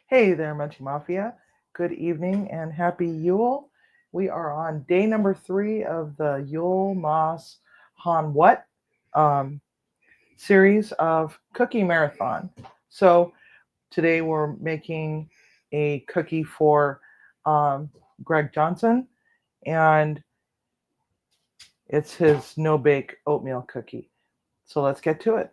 Hey there, Munchie Mafia. Good evening and happy Yule. We are on day number 3 of the YulMasHanWhat um, series of cookie marathon. So today we're making a cookie for um, Greg Johnson, and it's his no bake oatmeal cookie. So let's get to it.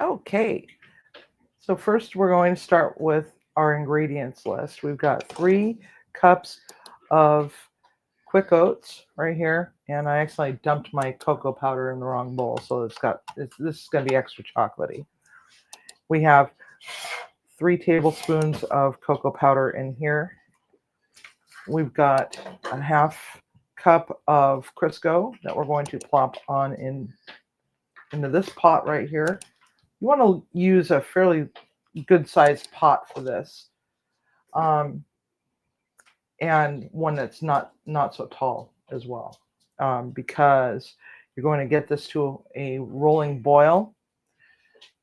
Okay, so first we're going to start with our ingredients list. We've got 3 cups of quick oats right here, and I actually dumped my cocoa powder in the wrong bowl, so this is going to be extra chocolatey. We have 3 tablespoons of cocoa powder in here. We've got a half cup of Crisco that we're going to plop on into this pot right here. You want to use a fairly good sized pot for this, and one that's not so tall as well, because you're going to get this to a rolling boil,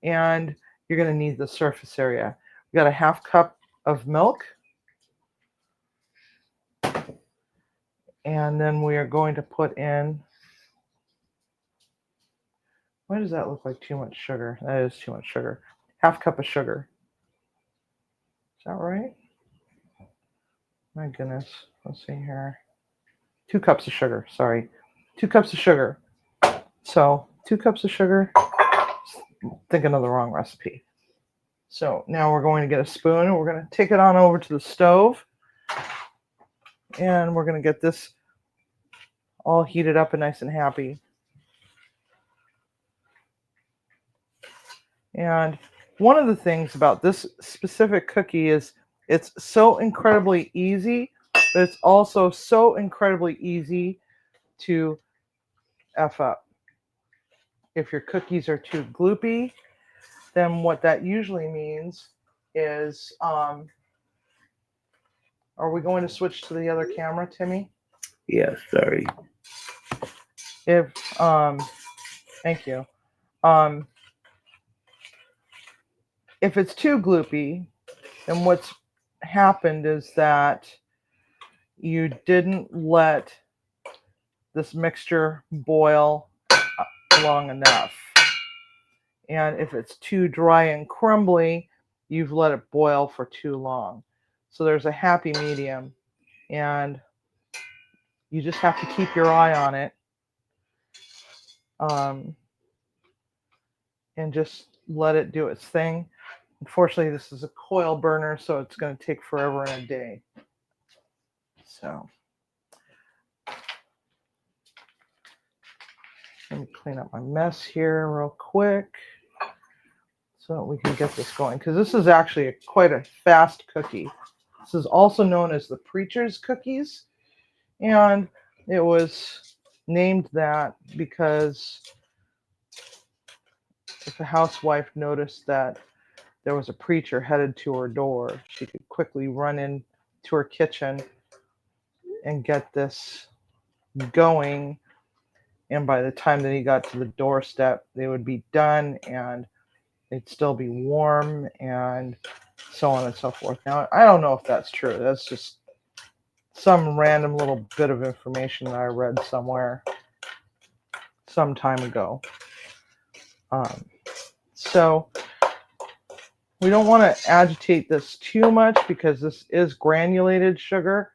and you're going to need the surface area. We got a half cup of milk, and then we are going to put in. Why does that look like too much sugar? That is too much sugar. Half cup of sugar. Is that right? My goodness. Let's see here. 2 cups of sugar. Sorry. 2 cups of sugar. So 2 cups of sugar. Thinking of the wrong recipe. So now we're going to get a spoon and we're going to take it on over to the stove. And we're going to get this all heated up and nice and happy. And one of the things about this specific cookie is it's so incredibly easy, but it's also so incredibly easy to F up. If your cookies are too gloopy, then what that usually means is, are we going to switch to the other camera, Timmy? Yeah, sorry. If, thank you. If it's too gloopy, then what's happened is that you didn't let this mixture boil long enough. And if it's too dry and crumbly, you've let it boil for too long. So there's a happy medium, and you just have to keep your eye on it, and just let it do its thing. Unfortunately, this is a coil burner, so it's going to take forever and a day. So let me clean up my mess here real quick so that we can get this going, because this is actually quite a fast cookie. This is also known as the preacher's cookies, and it was named that because if a housewife noticed that there was a preacher headed to her door, she could quickly run into her kitchen and get this going. And by the time that he got to the doorstep, they would be done and they'd still be warm, and so on and so forth. Now, I don't know if that's true. That's just some random little bit of information that I read somewhere some time ago. So we don't want to agitate this too much because this is granulated sugar,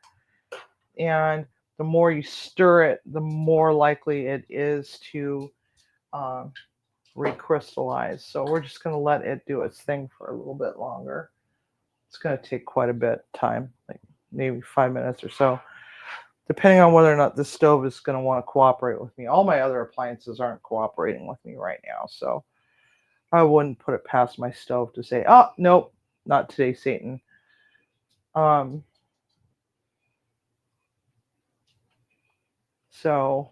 and the more you stir it, the more likely it is to recrystallize. So we're just going to let it do its thing for a little bit longer. It's going to take quite a bit of time, like maybe 5 minutes or so, depending on whether or not the stove is going to want to cooperate with me. All my other appliances aren't cooperating with me right now, so I wouldn't put it past my stove to say, oh, nope, not today, Satan. So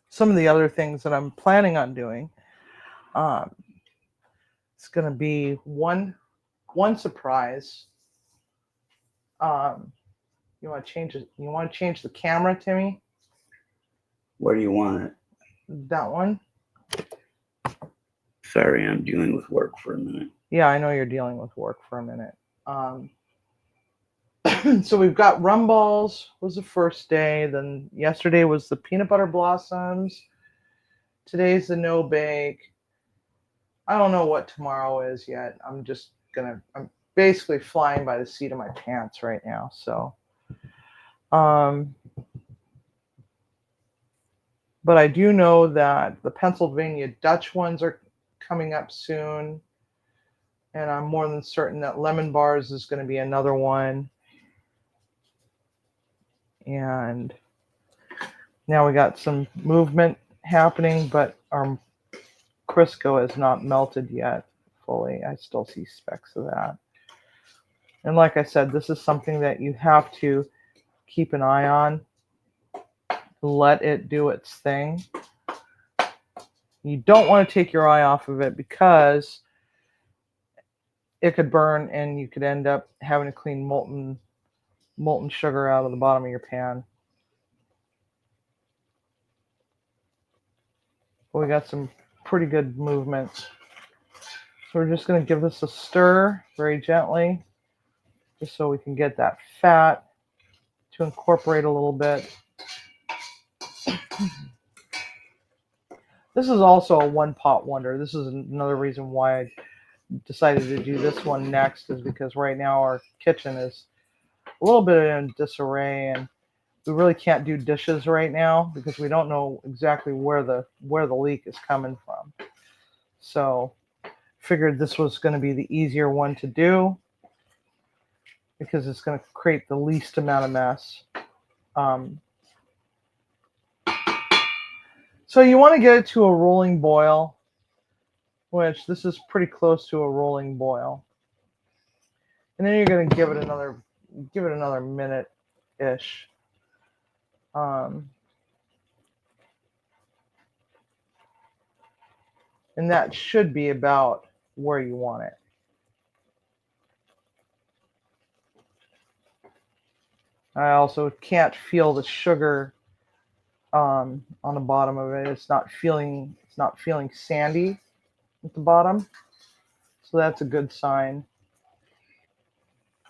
some of the other things that I'm planning on doing, it's going to be one surprise. You want to change it? You want to change the camera, Timmy? Where do you want it? That one? Sorry, I'm dealing with work for a minute. Yeah, I know you're dealing with work for a minute. So we've got rum balls was the first day. Then yesterday was the peanut butter blossoms. Today's the no bake. I don't know what tomorrow is yet. I'm basically flying by the seat of my pants right now. So, but I do know that the Pennsylvania Dutch ones are coming up soon. And I'm more than certain that lemon bars is going to be another one. And now we got some movement happening, but our Crisco is not melted yet fully. I still see specks of that. And like I said, this is something that you have to keep an eye on. Let it do its thing. You don't want to take your eye off of it because it could burn and you could end up having to clean molten sugar out of the bottom of your pan. But we got some pretty good movements. So we're just going to give this a stir very gently, just so we can get that fat to incorporate a little bit. This is also a one-pot wonder. This is another reason why I decided to do this one next, is because right now our kitchen is a little bit in disarray, and we really can't do dishes right now because we don't know exactly where the leak is coming from. So figured this was going to be the easier one to do because it's going to create the least amount of mess. So you want to get it to a rolling boil, which this is pretty close to a rolling boil. And then you're going to give it another minute-ish. And that should be about where you want it. I also can't feel the sugar on the bottom of it. It's not feeling sandy at the bottom. So that's a good sign.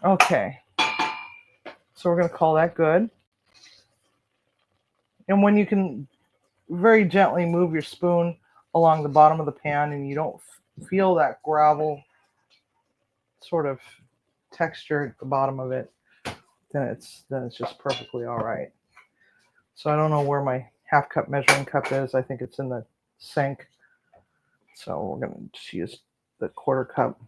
Okay. So we're going to call that good. And when you can very gently move your spoon along the bottom of the pan and you don't feel that gravel sort of texture at the bottom of it, then it's just perfectly all right. So I don't know where my half cup measuring cup is. I think it's in the sink. So we're going to just use the quarter cup.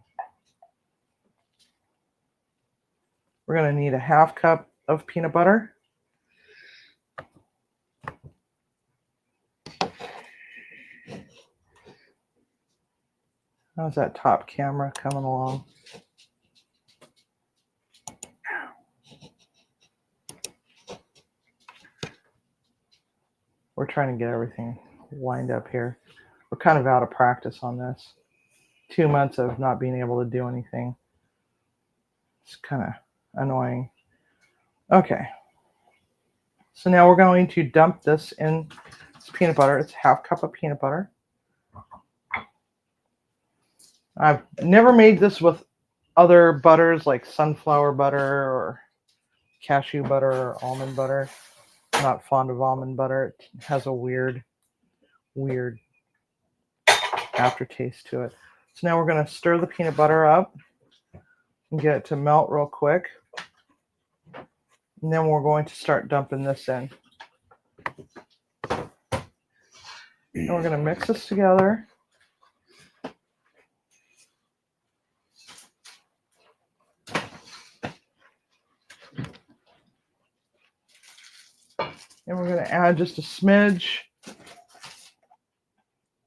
We're going to need a half cup of peanut butter. How's that top camera coming along? We're trying to get everything lined up here. We're kind of out of practice on this. 2 months of not being able to do anything. It's kind of annoying. Okay. So now we're going to dump this in this peanut butter. It's a half cup of peanut butter. I've never made this with other butters like sunflower butter or cashew butter or almond butter. I'm not fond of almond butter. It has a weird aftertaste to it. So now we're going to stir the peanut butter up and get it to melt real quick. And then we're going to start dumping this in. And we're going to mix this together. And we're going to add just a smidge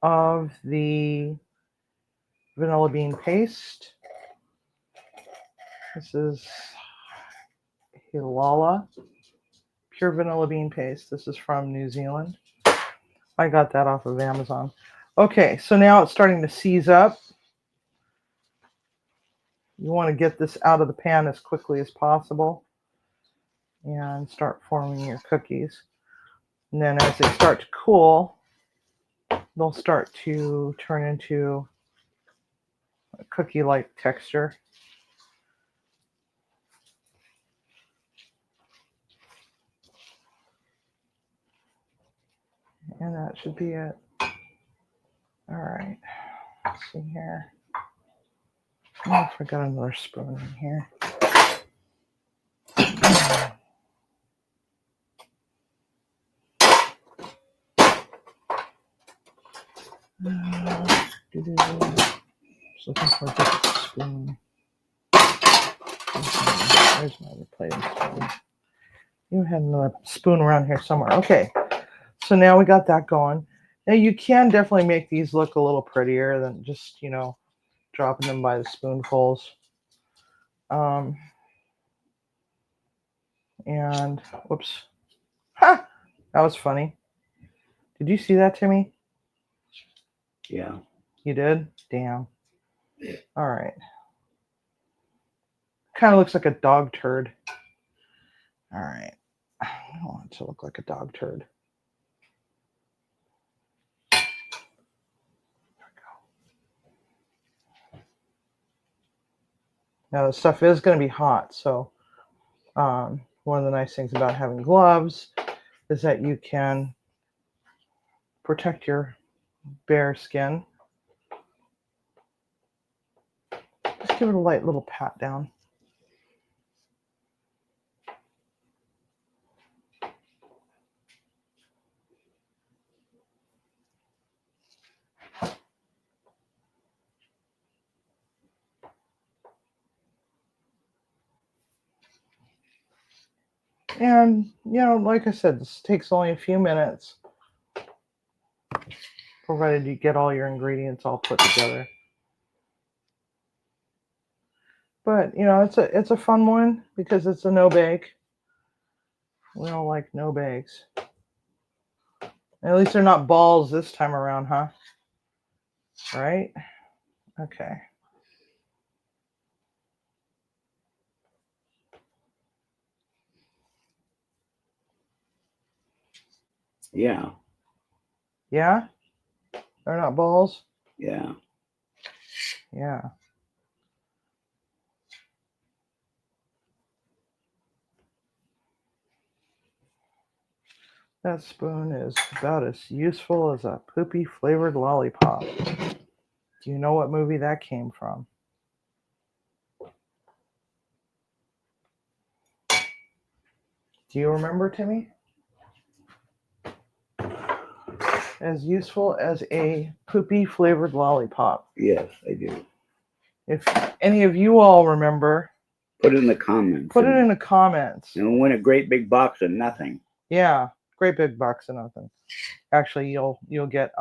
of the vanilla bean paste. This is Hilala pure vanilla bean paste. This is from New Zealand. I got that off of Amazon. Okay, so now it's starting to seize up. You want to get this out of the pan as quickly as possible and start forming your cookies. And then as they start to cool, they'll start to turn into a cookie-like texture. And that should be it. All right, let's see here. Oh, I forgot another spoon in here. Just looking for a different spoon. There's my other plating spoon. You had another spoon around here somewhere. Okay, so now we got that going. Now you can definitely make these look a little prettier than just, dropping them by the spoonfuls. And whoops. Ha! That was funny. Did you see that, Timmy? Yeah. You did? Damn. All right. Kind of looks like a dog turd. All right. I don't want it to look like a dog turd. There we go. Now the stuff is going to be hot, so one of the nice things about having gloves is that you can protect your bare skin. Just give it a light little pat down. And, like I said, this takes only a few minutes, provided you get all your ingredients all put together. But, it's a fun one because it's a no-bake. We don't like no-bakes. At least they're not balls this time around, huh? Right? Okay. Yeah. Yeah? They're not balls? Yeah. Yeah. That spoon is about as useful as a poopy flavored lollipop. Do you know what movie that came from? Do you remember, Timmy? As useful as a poopy flavored lollipop. Yes, I do. If any of you all remember, Put it in the comments. put it in the comments. And win a great big box of nothing. Yeah, great big box of nothing. Actually, you'll get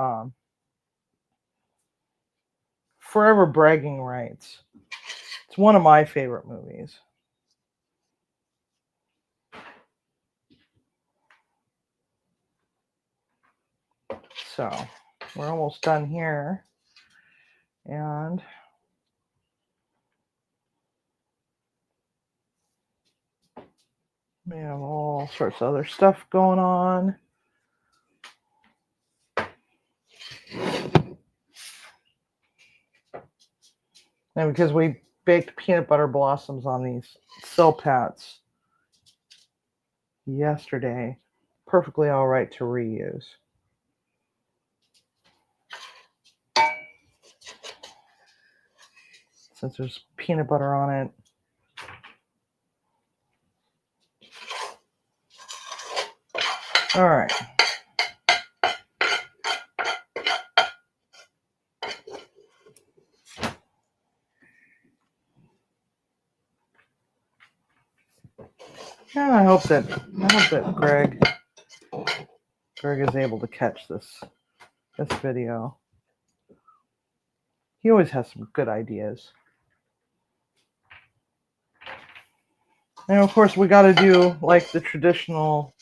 forever bragging rights. It's one of my favorite movies. So we're almost done here. And we have all sorts of other stuff going on. And because we baked peanut butter blossoms on these Silpats yesterday. Perfectly all right to reuse. Since there's peanut butter on it. All right. And I hope that Greg is able to catch this video. He always has some good ideas. And of course, we got to do like the traditional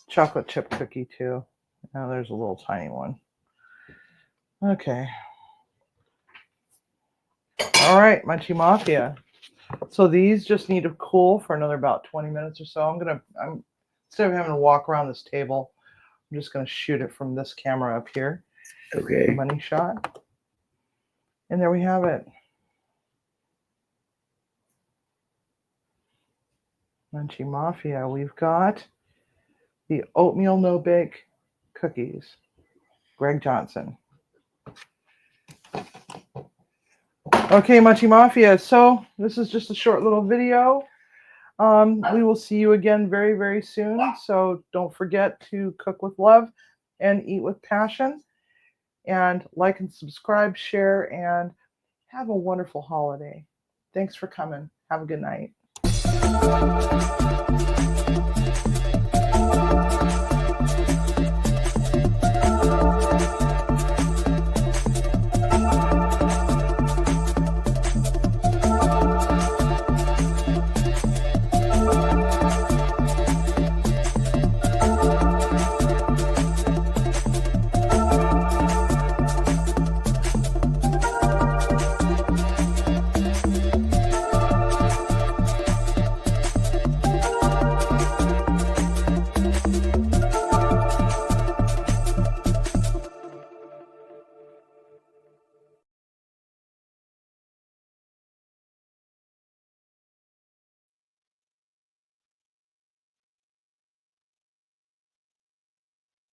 chocolate chip cookie too. Now there's a little tiny one. Okay. All right, Munchie Mafia. So these just need to cool for another about 20 minutes or so. I'm instead of having to walk around this table, I'm just gonna shoot it from this camera up here. Okay. The money shot. And there we have it. Munchie Mafia. We've got the oatmeal no-bake cookies. Greg Johnson. Okay, Munchie Mafia. So this is just a short little video. We will see you again very, very soon. So don't forget to cook with love and eat with passion. And like and subscribe, share, and have a wonderful holiday. Thanks for coming. Have a good night.